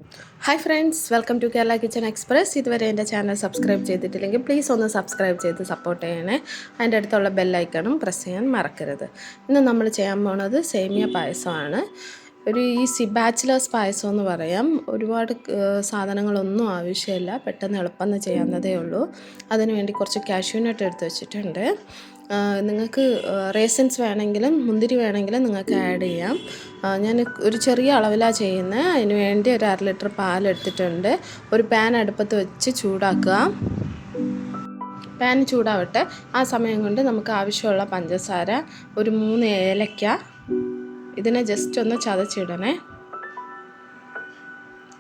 Hi friends, welcome to Kerala Kitchen Express. ഇതുവരെ എൻ്റെ channel subscribe ചെയ്തിട്ടില്ലെങ്കിൽ പ്ലീസ് ഒന്ന് സബ്സ്ക്രൈബ് ചെയ്ത് സപ്പോർട്ട് ചെയ്യണേ. അതിൻ്റെ അടുത്തുള്ള ബെല്ലൈക്കണും പ്രസ് ചെയ്യാൻ മറക്കരുത്. ഇന്ന് നമ്മൾ ചെയ്യാൻ പോകുന്നത് സേമിയ പായസമാണ്. ഒരു ഈസി ബാച്ചിലേഴ്സ് പായസം എന്ന് പറയാം. ഒരുപാട് സാധനങ്ങളൊന്നും ആവശ്യമില്ല, പെട്ടെന്ന് എളുപ്പം ചെയ്യാവുന്നതേ ഉള്ളൂ. അതിനുവേണ്ടി കുറച്ച് കാഷ്യൂ നട്ട് എടുത്ത് വെച്ചിട്ടുണ്ട്. നിങ്ങൾക്ക് റേസിൻസ് വേണമെങ്കിലും മുന്തിരി വേണമെങ്കിലും നിങ്ങൾക്ക് ആഡ് ചെയ്യാം. ഞാൻ ഒരു ചെറിയ അളവിലാണ് ചെയ്യുന്നത്. അതിന് വേണ്ടി ഒരു 1/2 ലിറ്റർ പാലെടുത്തിട്ടുണ്ട്. ഒരു പാൻ അടുപ്പത്ത് വെച്ച് ചൂടാക്കുക. പാൻ ചൂടാവട്ടെ. ആ സമയം കൊണ്ട് നമുക്ക് ആവശ്യമുള്ള പഞ്ചസാര, ഒരു 3 ഏലക്ക, ഇതിനെ ജസ്റ്റ് ഒന്ന് ചതച്ചിടണേ.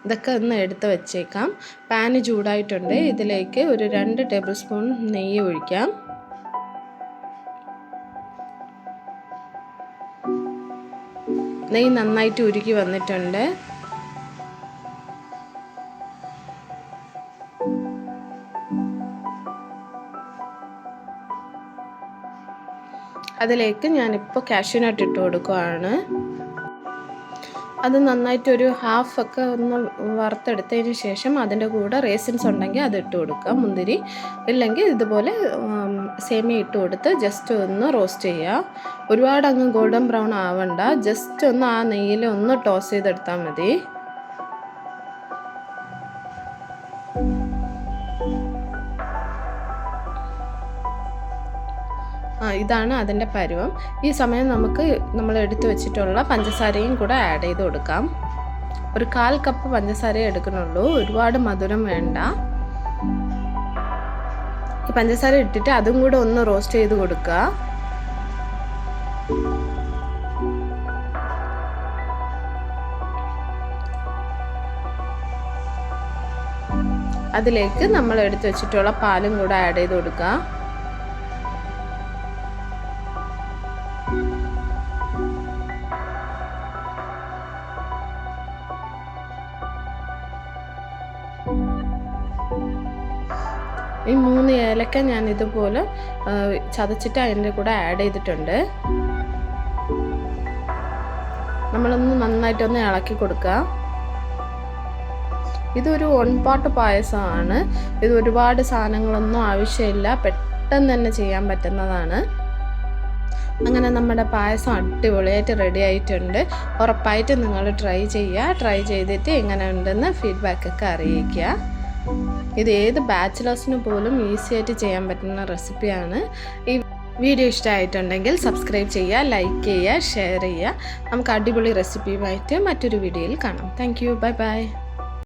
ഇതൊക്കെ ഒന്ന് എടുത്ത് വെച്ചേക്കാം. പാൻ ചൂടായിട്ടുണ്ട്. ഇതിലേക്ക് ഒരു 2 ടേബിൾ സ്പൂൺ നെയ്യ് ഒഴിക്കാം. നെയ്യ് നന്നായിട്ട് ഉരുകി വന്നിട്ടുണ്ട്. അതിലേക്ക് ഞാനിപ്പോൾ കാഷ്യൂ നട്ട് ഇട്ട് കൊടുക്കുകയാണ്. അത് നന്നായിട്ട് ഒരു ഹാഫ് ഒക്കെ ഒന്ന് വറുത്തെടുത്തതിന് ശേഷം അതിൻ്റെ കൂടെ റേസിൻസ് ഉണ്ടെങ്കിൽ അത് ഇട്ട് കൊടുക്കുക. മുന്തിരി ഇല്ലെങ്കിൽ ഇതുപോലെ സേമിയ ഇട്ട് കൊടുത്ത് ജസ്റ്റ് ഒന്ന് റോസ്റ്റ് ചെയ്യുക. ഒരുപാട് അങ്ങ് ഗോൾഡൻ ബ്രൗൺ ആവണ്ട, ജസ്റ്റ് ഒന്ന് ആ നെയ്യിൽ ഒന്ന് ടോസ് ചെയ്തെടുത്താൽ മതി. ഇതാണ് അതിൻ്റെ പരുവം. ഈ സമയം നമുക്ക് നമ്മൾ എടുത്തു വെച്ചിട്ടുള്ള പഞ്ചസാരയും കൂടെ ആഡ് ചെയ്ത് കൊടുക്കാം. ഒരു 1/4 കപ്പ് പഞ്ചസാരയെ എടുക്കുന്നുള്ളൂ, ഒരുപാട് മധുരം വേണ്ട. ഈ പഞ്ചസാര ഇട്ടിട്ട് അതും കൂടെ ഒന്ന് റോസ്റ്റ് ചെയ്ത് കൊടുക്കുക. അതിലേക്ക് നമ്മൾ എടുത്തു വെച്ചിട്ടുള്ള പാലും കൂടെ ആഡ് ചെയ്ത് കൊടുക്കുക. ഈ 3 ഏലക്ക ഞാൻ ഇതുപോലെ ചതച്ചിട്ട് അതിൻ്റെ കൂടെ ആഡ് ചെയ്തിട്ടുണ്ട്. നമ്മളൊന്ന് നന്നായിട്ടൊന്ന് ഇളക്കി കൊടുക്കുക. ഇതൊരു 1 പോട്ട് പായസമാണ്. ഇത് ഒരുപാട് സാധനങ്ങളൊന്നും ആവശ്യമില്ല, പെട്ടെന്ന് തന്നെ ചെയ്യാൻ പറ്റുന്നതാണ്. അങ്ങനെ നമ്മുടെ പായസം അടിപൊളിയായിട്ട് റെഡി ആയിട്ടുണ്ട്. ഉറപ്പായിട്ട് നിങ്ങൾ ട്രൈ ചെയ്യുക. ട്രൈ ചെയ്തിട്ട് എങ്ങനെ ഉണ്ടെന്ന് ഫീഡ്ബാക്കൊക്കെ അറിയിക്കുക. ഇത് ഏത് ബാച്ചിലേഴ്സിന് പോലും ഈസി ആയിട്ട് ചെയ്യാൻ പറ്റുന്ന റെസിപ്പിയാണ്. ഈ വീഡിയോ ഇഷ്ടമായിട്ടുണ്ടെങ്കിൽ സബ്സ്ക്രൈബ് ചെയ്യുക, ലൈക്ക് ചെയ്യുക, ഷെയർ ചെയ്യുക. നമുക്ക് അടിപൊളി റെസിപ്പിയുമായിട്ട് മറ്റൊരു വീഡിയോയിൽ കാണാം. Thank you. Bye bye.